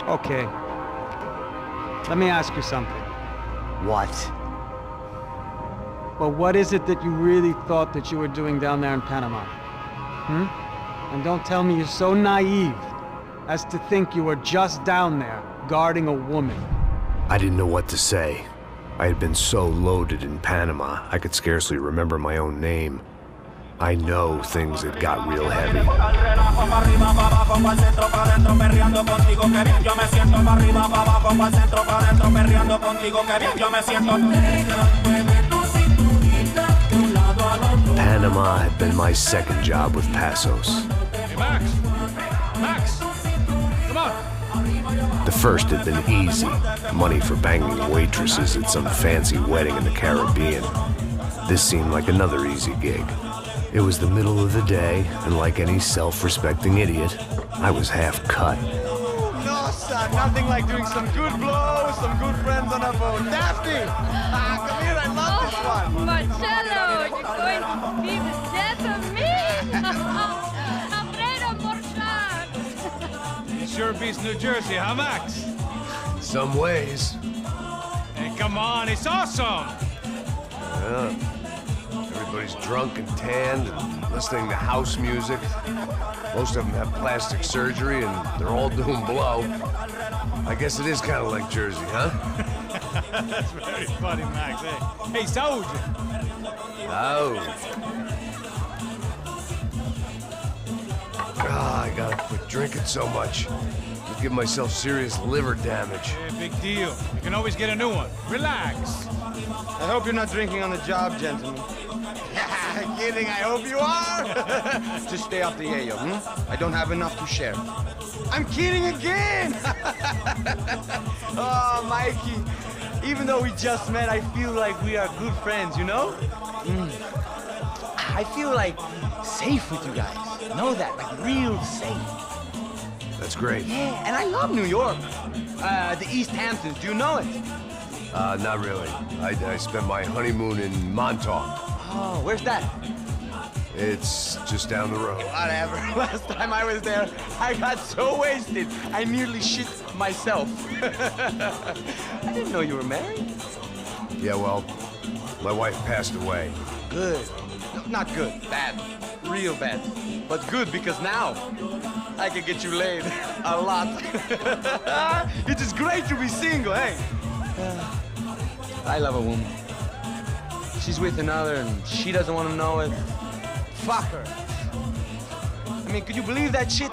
Okay. Let me ask you something. What? Well, what is it that you really thought that you were doing down there in Panama? And don't tell me you're so naive as to think you were just down there guarding a woman. I didn't know what to say. I had been so loaded in Panama, I could scarcely remember my own name. I know things had got real heavy. Panama had been my second job with Passos. Hey, Max, come on. The first had been easy, money for banging waitresses at some fancy wedding in the Caribbean. This seemed like another easy gig. It was the middle of the day, and like any self-respecting idiot, I was half cut. No, son, nothing like doing some good blows, some good friends on a boat. Daphne! Come here, I love this one. Marcello, you're going to be the death of me? Alfredo Morchan. Sure beats New Jersey, huh, Max? Some ways. Hey, come on, it's awesome! Yeah. Everybody's drunk and tanned and listening to house music. Most of them have plastic surgery and they're all doing blow. I guess it is kind of like Jersey, huh? That's very funny, Max. Hey, soldier. Oh. I gotta quit drinking so much. I'll give myself serious liver damage. Yeah, big deal. You can always get a new one. Relax. I hope you're not drinking on the job, gentlemen. Kidding, I hope you are. Just stay off the yayo, I don't have enough to share. I'm kidding again. Oh, Mikey, even though we just met, I feel like we are good friends, you know? I feel like safe with you guys. Know that, like real safe. That's great. Yeah, and I love New York. The East Hamptons, do you know it? Not really. I spent my honeymoon in Montauk. Oh, where's that? It's just down the road. Whatever. Last time I was there, I got so wasted, I nearly shit myself. I didn't know you were married. Yeah, well, my wife passed away. Good. No, not good. Bad. Real bad. But good because now I can get you laid a lot. It is great to be single, hey? I love a woman. She's with another and she doesn't want to know it. Fuck her. I mean, could you believe that shit?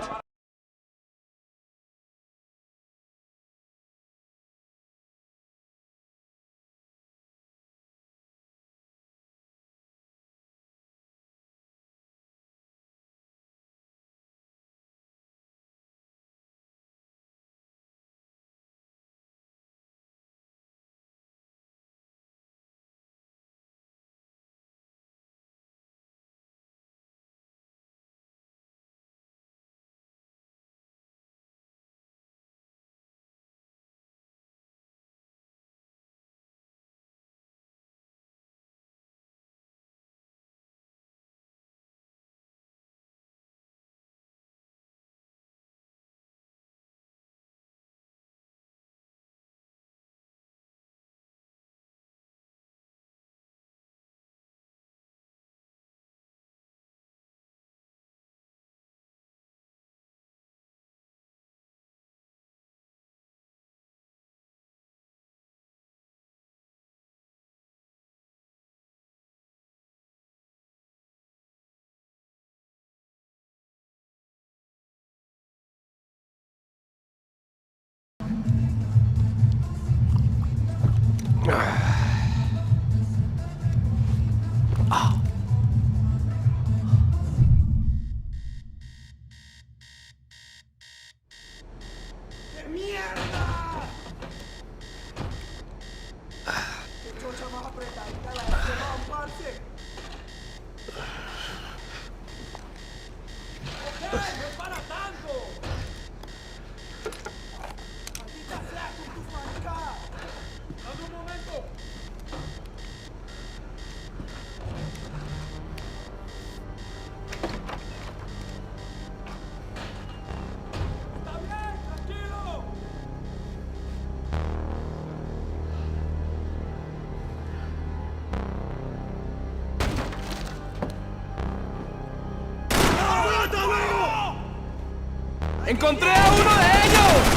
¡Encontré a uno de ellos!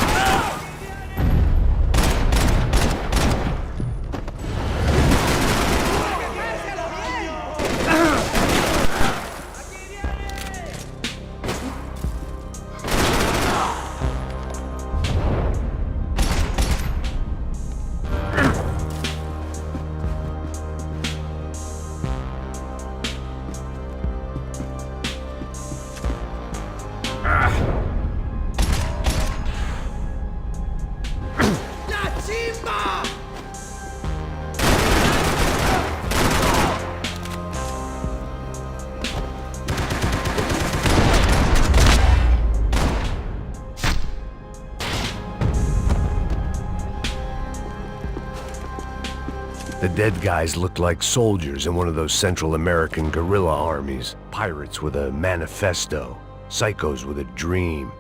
The dead guys looked like soldiers in one of those Central American guerrilla armies. Pirates with a manifesto, psychos with a dream,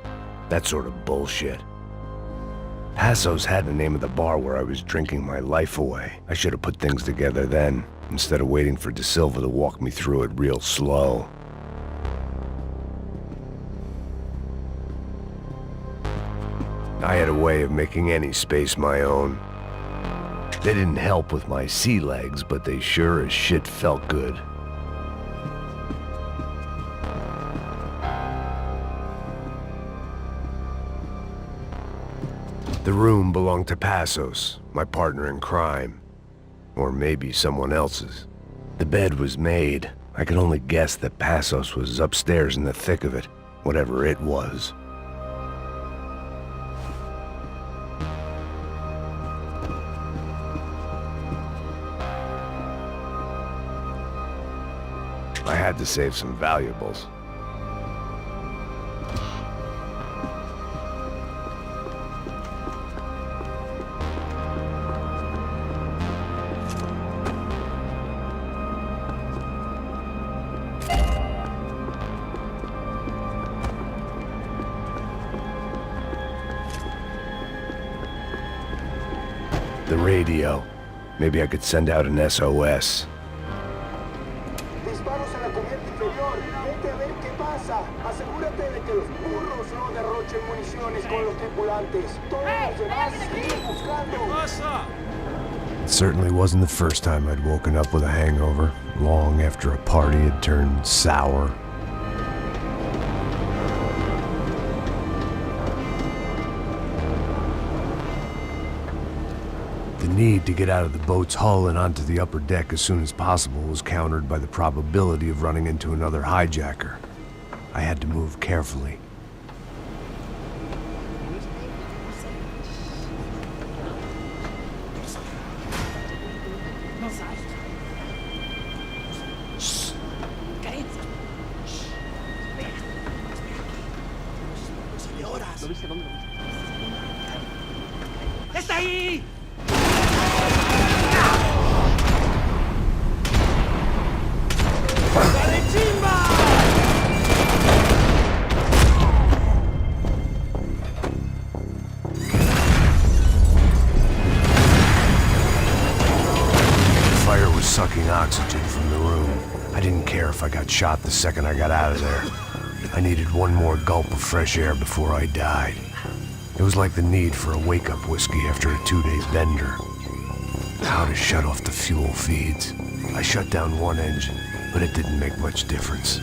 that sort of bullshit. Passos had the name of the bar where I was drinking my life away. I should have put things together then, instead of waiting for De Silva to walk me through it real slow. I had a way of making any space my own. They didn't help with my sea legs, but they sure as shit felt good. The room belonged to Passos, my partner in crime. Or maybe someone else's. The bed was made. I could only guess that Passos was upstairs in the thick of it, whatever it was. I had to save some valuables. The radio. Maybe I could send out an SOS. Disparos en la cubierta inferior. Vete a ver qué pasa. Asegúrate de que los burros no derrochen municiones con los tripulantes. Todos los demás siguen buscando. It certainly wasn't the first time I'd woken up with a hangover, long after a party had turned sour. The need to get out of the boat's hull and onto the upper deck as soon as possible was countered by the probability of running into another hijacker. I had to move carefully. ¡Está ahí! Fire was sucking oxygen from the room. I didn't care if I got shot the second I got out of there. I needed one more gulp of fresh air before I died. It was like the need for a wake-up whiskey after a 2-day bender. How to shut off the fuel feeds. I shut down one engine, but it didn't make much difference.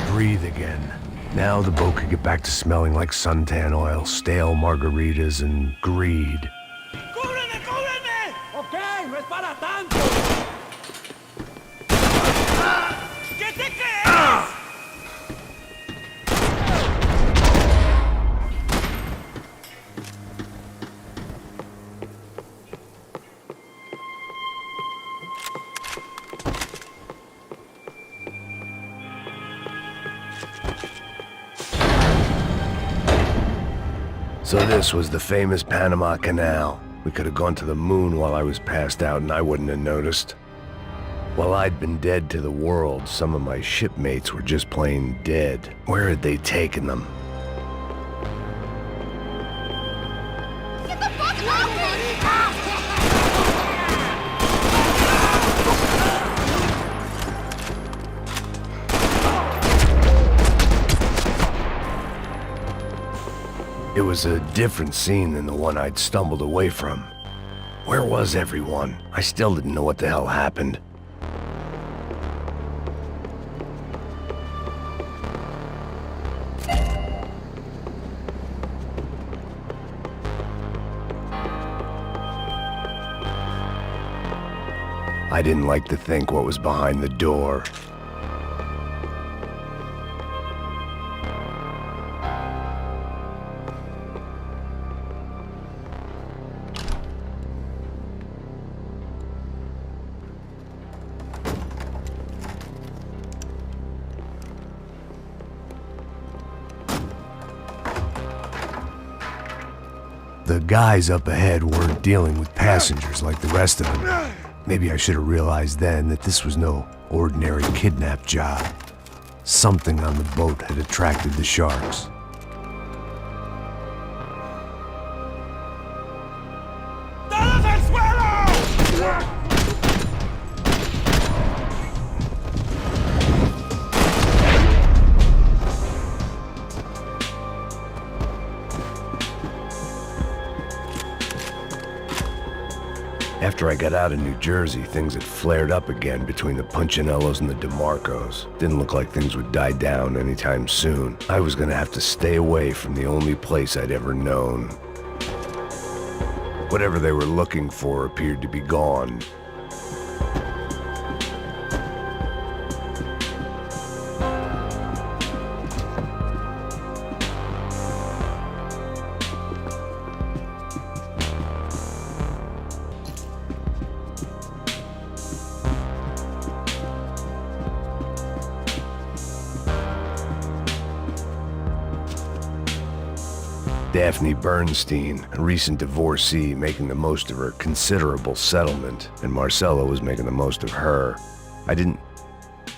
Breathe again. Now the boat could get back to smelling like suntan oil, stale margaritas, and greed. ¡Cúbreme, cúbreme! Ok, no es para tanto. ¿Qué te crees? So this was the famous Panama Canal. We could have gone to the moon while I was passed out and I wouldn't have noticed. While I'd been dead to the world, some of my shipmates were just plain dead. Where had they taken them? was a different scene than the one I'd stumbled away from. Where was everyone? I still didn't know what the hell happened. I didn't like to think what was behind the door. The guys up ahead weren't dealing with passengers like the rest of them. Maybe I should have realized then that this was no ordinary kidnap job. Something on the boat had attracted the sharks. After I got out of New Jersey, things had flared up again between the Punchinellos and the DeMarcos. Didn't look like things would die down anytime soon. I was gonna have to stay away from the only place I'd ever known. Whatever they were looking for appeared to be gone. Daphne Bernstein, a recent divorcee, making the most of her considerable settlement, and Marcella was making the most of her. I don't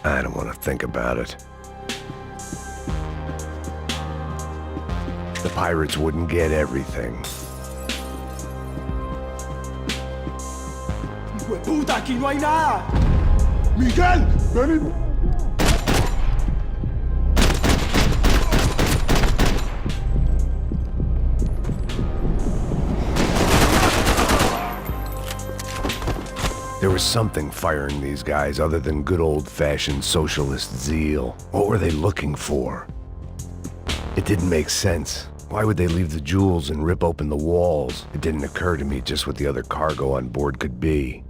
want to think about it. The pirates wouldn't get everything. ¡Puta, aquí no hay nada! ¡Miguel! ¡Ven! There was something firing these guys other than good old-fashioned socialist zeal. What were they looking for? It didn't make sense. Why would they leave the jewels and rip open the walls? It didn't occur to me just what the other cargo on board could be.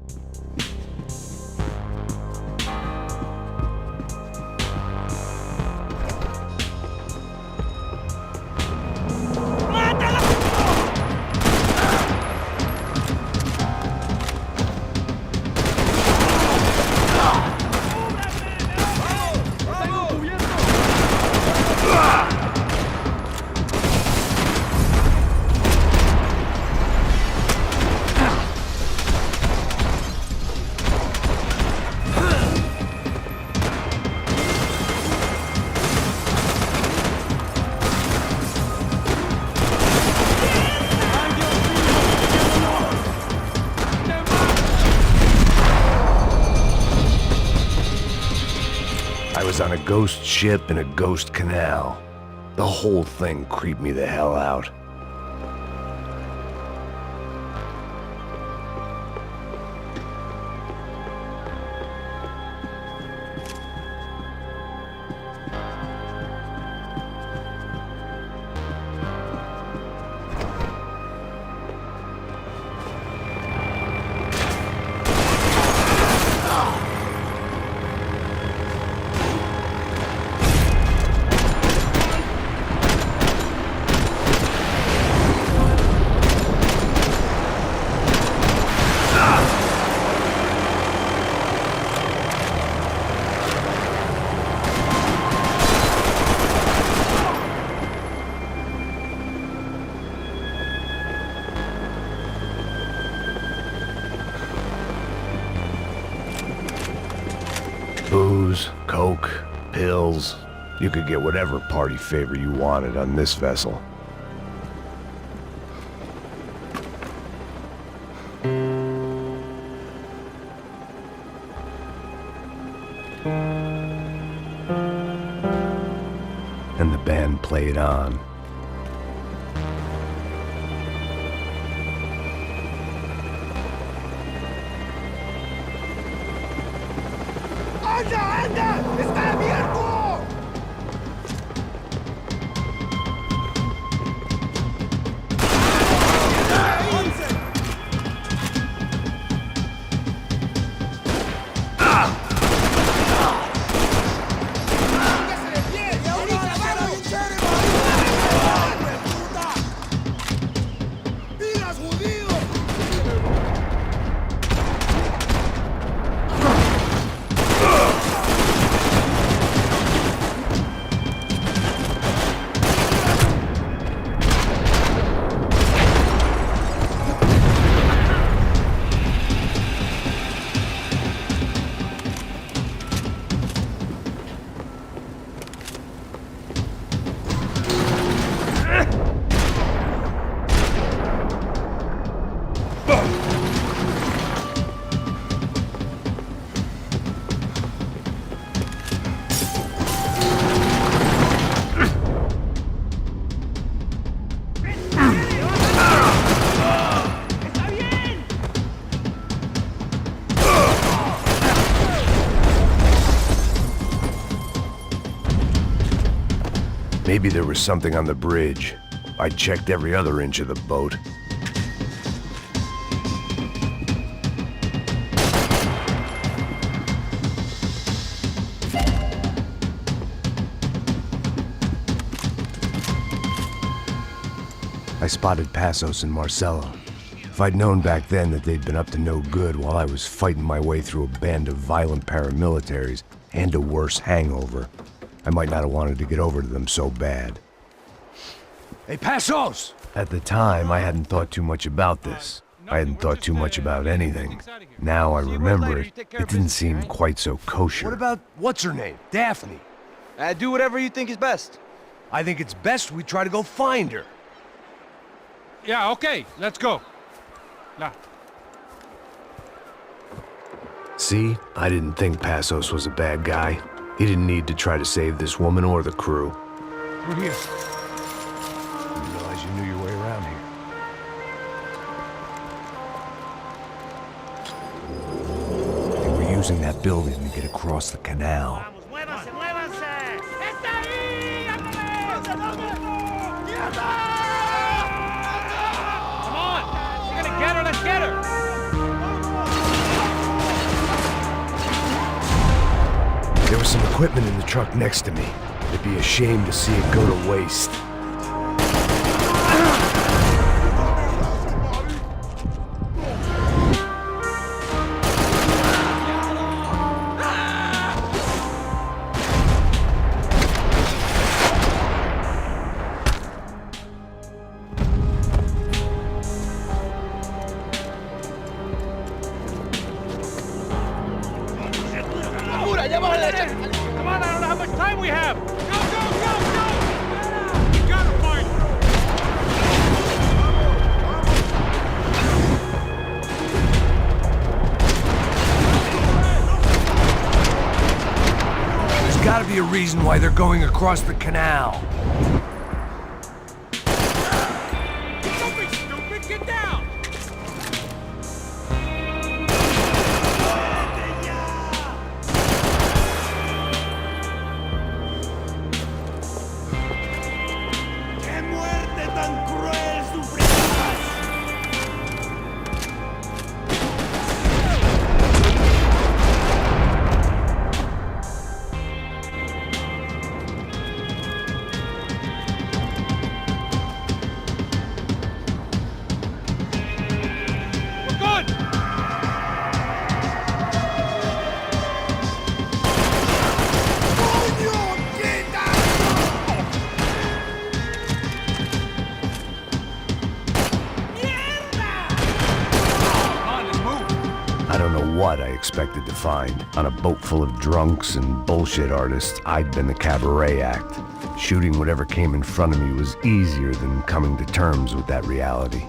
On a ghost ship in a ghost canal. The whole thing creeped me the hell out. Booze, coke, pills. You could get whatever party favor you wanted on this vessel. And the band played on. ¡Anda, anda! ¡Está abierto! Maybe there was something on the bridge. I checked every other inch of the boat. I spotted Passos and Marcelo. If I'd known back then that they'd been up to no good while I was fighting my way through a band of violent paramilitaries and a worse hangover, I might not have wanted to get over to them so bad. Hey, Passos! At the time, I hadn't thought too much about this. I hadn't thought too much about anything. Now I remember it, it didn't seem quite so kosher. What about, what's her name? Daphne. Do whatever you think is best. I think it's best we try to go find her. Yeah, okay, let's go. Now. See, I didn't think Passos was a bad guy. He didn't need to try to save this woman or the crew. Through here. Didn't realize you knew your way around here. They were using that building to get across the canal. Muévanse, muévanse. ¡Está ahí! Come on, you're gonna get her, let's get her. There was some equipment in the truck next to me. It'd be a shame to see it go to waste. Come on, I don't know how much time we have. Go, go, go, go! We gotta find her. There's gotta be a reason why they're going across the canal. Don't be stupid, get down! I don't know what I expected to find. On a boat full of drunks and bullshit artists, I'd been the cabaret act. Shooting whatever came in front of me was easier than coming to terms with that reality.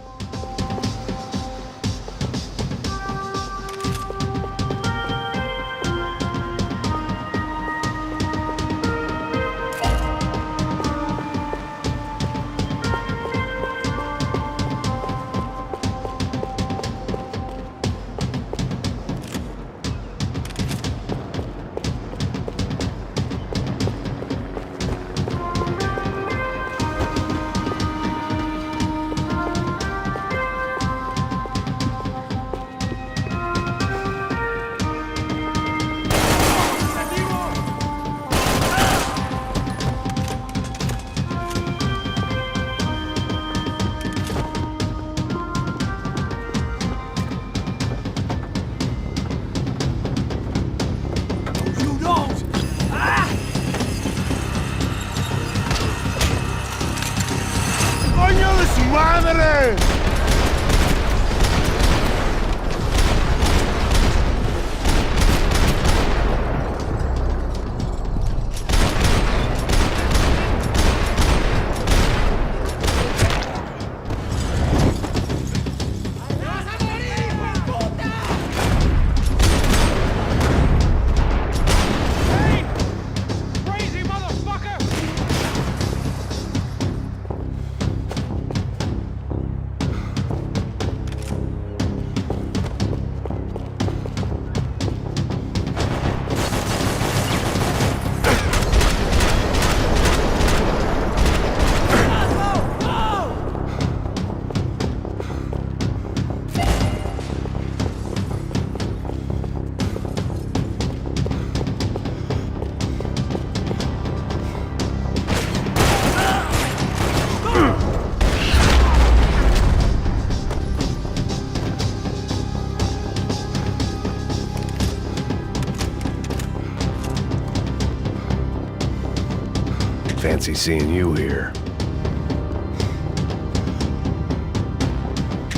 Fancy seeing you here.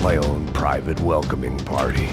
My own private welcoming party.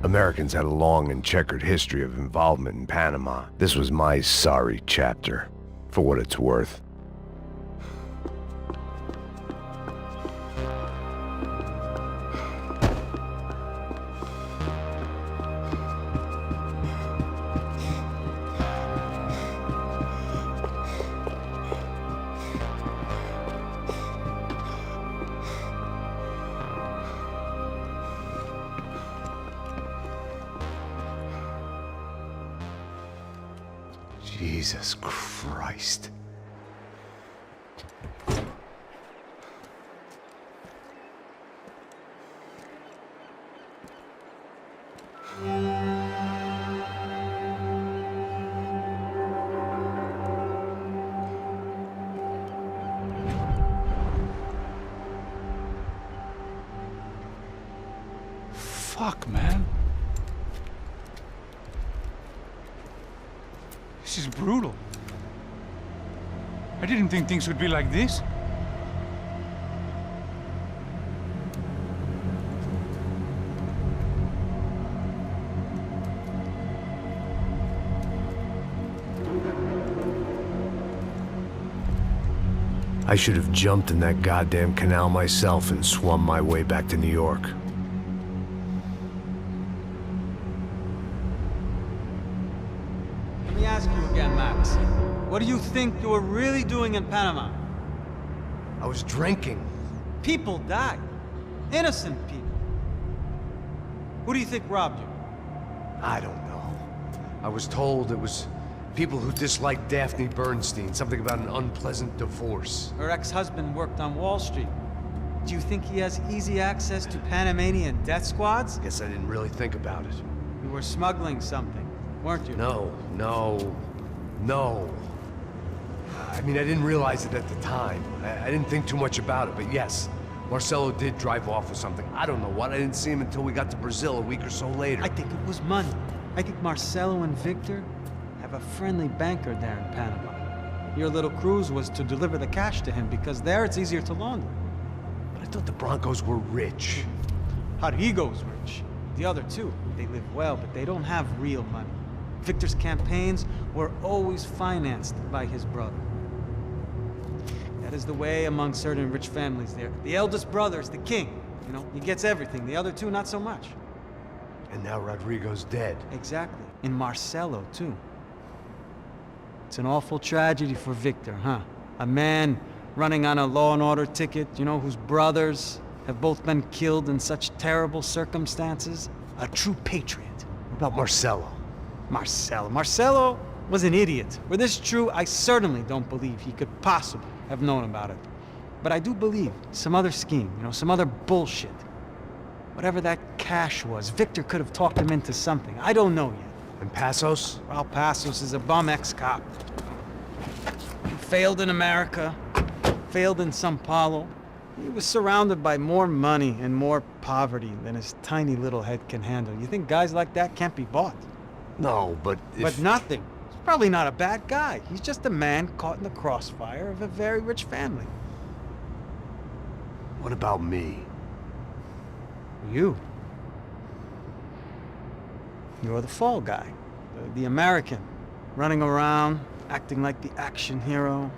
Americans had a long and checkered history of involvement in Panama. This was my sorry chapter, for what it's worth. Jesus Christ. Fuck, man. This is brutal. I didn't think things would be like this. I should have jumped in that goddamn canal myself and swum my way back to New York. Let me ask you again, Max. What do you think you were really doing in Panama? I was drinking. People died. Innocent people. Who do you think robbed you? I don't know. I was told it was people who disliked Daphne Bernstein, something about an unpleasant divorce. Her ex-husband worked on Wall Street. Do you think he has easy access to Panamanian death squads? Guess I didn't really think about it. You were smuggling something, weren't you? No. I mean, I didn't realize it at the time. I didn't think too much about it, but yes, Marcelo did drive off with something. I don't know what. I didn't see him until we got to Brazil a week or so later. I think it was money. I think Marcelo and Victor have a friendly banker there in Panama. Your little cruise was to deliver the cash to him because there it's easier to launder. But I thought the Broncos were rich. Rodrigo's rich. The other two, they live well, but they don't have real money. Victor's campaigns were always financed by his brother. That is the way among certain rich families there. The eldest brother is the king, You know, he gets everything. The other two, not so much. And now Rodrigo's dead. Exactly. And Marcelo, too. It's an awful tragedy for Victor, huh? A man running on a law and order ticket, you know, whose brothers have both been killed in such terrible circumstances. A true patriot. What about Marcelo? Marcelo was an idiot. Were this true, I certainly don't believe he could possibly have known about it. But I do believe some other scheme, you know, some other bullshit. Whatever that cash was, Victor could have talked him into something. I don't know yet. And Passos? Well, Passos is a bum ex-cop. He failed in America, failed in Sao Paulo. He was surrounded by more money and more poverty than his tiny little head can handle. You think guys like that can't be bought? No, but if... But nothing. He's probably not a bad guy. He's just a man caught in the crossfire of a very rich family. What about me? You. You're the fall guy. The American. Running around, acting like the action hero.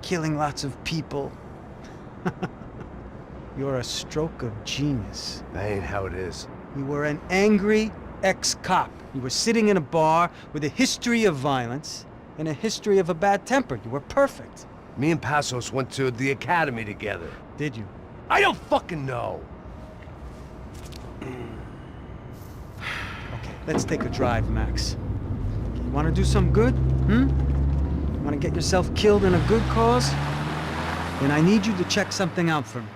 Killing lots of people. You're a stroke of genius. That ain't how it is. You were an angry ex-cop. You were sitting in a bar with a history of violence and a history of a bad temper. You were perfect. Me and Passos went to the academy together. Did you? I don't fucking know! Okay, let's take a drive, Max. You want to do some good? You want to get yourself killed in a good cause? Then I need you to check something out for me.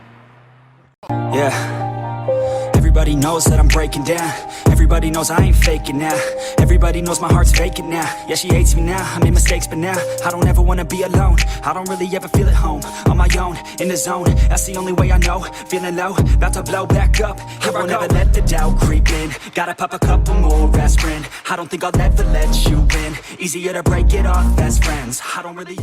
Yeah. Everybody knows that I'm breaking down. Everybody knows I ain't faking now. Everybody knows my heart's vacant now. Yeah, she hates me now. I made mistakes, but now I don't ever wanna be alone. I don't really ever feel at home. On my own, in the zone. That's the only way I know. Feeling low, about to blow back up. I won't ever let the doubt creep in. Gotta pop a couple more aspirin. I don't think I'll ever let you in. Easier to break it off best friends. I don't really